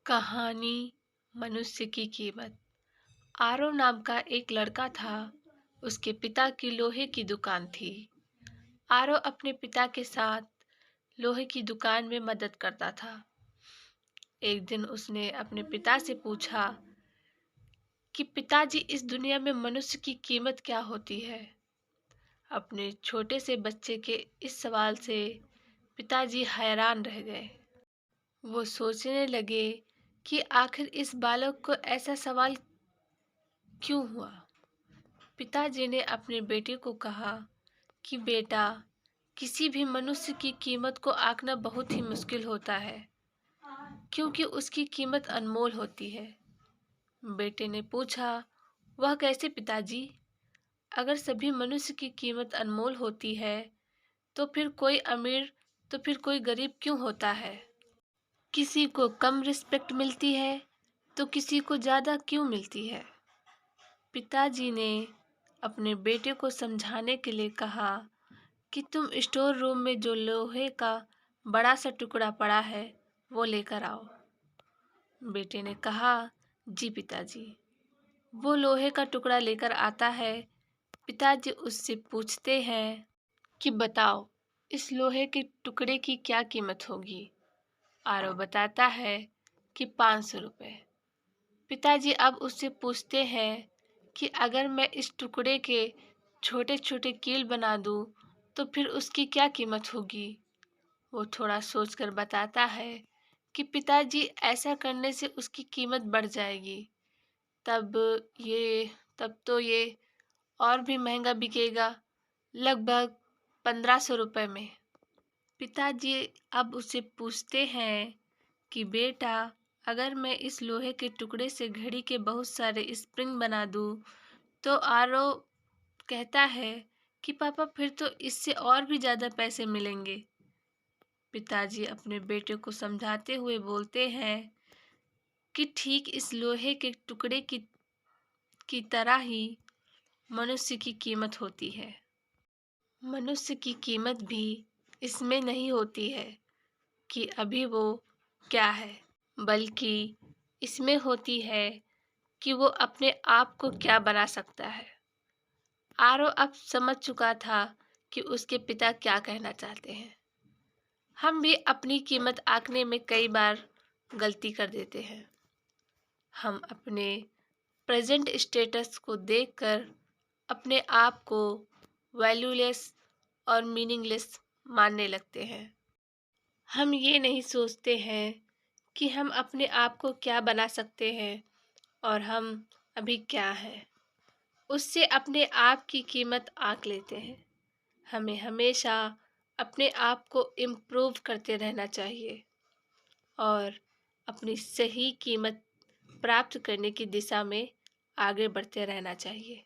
कहानी मनुष्य की कीमत। आरव नाम का एक लड़का था। उसके पिता की लोहे की दुकान थी। आरव अपने पिता के साथ लोहे की दुकान में मदद करता था। एक दिन उसने अपने पिता से पूछा कि पिताजी, इस दुनिया में मनुष्य की कीमत क्या होती है। अपने छोटे से बच्चे के इस सवाल से पिताजी हैरान रह गए। वो सोचने लगे कि आखिर इस बालक को ऐसा सवाल क्यों हुआ। पिताजी ने अपने बेटे को कहा कि बेटा, किसी भी मनुष्य की कीमत को आंकना बहुत ही मुश्किल होता है, क्योंकि उसकी कीमत अनमोल होती है। बेटे ने पूछा, वह कैसे पिताजी? अगर सभी मनुष्य की कीमत अनमोल होती है तो फिर कोई अमीर तो फिर कोई गरीब क्यों होता है? किसी को कम रिस्पेक्ट मिलती है तो किसी को ज़्यादा क्यों मिलती है? पिताजी ने अपने बेटे को समझाने के लिए कहा कि तुम स्टोर रूम में जो लोहे का बड़ा सा टुकड़ा पड़ा है वो लेकर आओ। बेटे ने कहा, जी पिताजी। वो लोहे का टुकड़ा लेकर आता है। पिताजी उससे पूछते हैं कि बताओ, इस लोहे के टुकड़े की क्या कीमत होगी? आरव बताता है कि 500 रुपये। पिताजी अब उससे पूछते हैं कि अगर मैं इस टुकड़े के छोटे छोटे कील बना दूं तो फिर उसकी क्या कीमत होगी? वो थोड़ा सोचकर बताता है कि पिताजी, ऐसा करने से उसकी कीमत बढ़ जाएगी। तब ये तब तो ये और भी महंगा बिकेगा, लगभग 1500 रुपये में। पिताजी अब उससे पूछते हैं कि बेटा, अगर मैं इस लोहे के टुकड़े से घड़ी के बहुत सारे स्प्रिंग बना दूं तो आरव कहता है कि पापा, फिर तो इससे और भी ज़्यादा पैसे मिलेंगे। पिताजी अपने बेटे को समझाते हुए बोलते हैं कि ठीक इस लोहे के टुकड़े की तरह ही मनुष्य की कीमत होती है। मनुष्य की कीमत भी इसमें नहीं होती है कि अभी वो क्या है, बल्कि इसमें होती है कि वो अपने आप को क्या बना सकता है। आरव अब समझ चुका था कि उसके पिता क्या कहना चाहते हैं। हम भी अपनी कीमत आंकने में कई बार गलती कर देते हैं। हम अपने प्रेजेंट स्टेटस को देखकर अपने आप को वैल्यूलेस और मीनिंगलेस मानने लगते हैं। हम ये नहीं सोचते हैं कि हम अपने आप को क्या बना सकते हैं और हम अभी क्या हैं। उससे अपने आप की कीमत आंक लेते हैं। हमें हमेशा अपने आप को इम्प्रूव करते रहना चाहिए और अपनी सही कीमत प्राप्त करने की दिशा में आगे बढ़ते रहना चाहिए।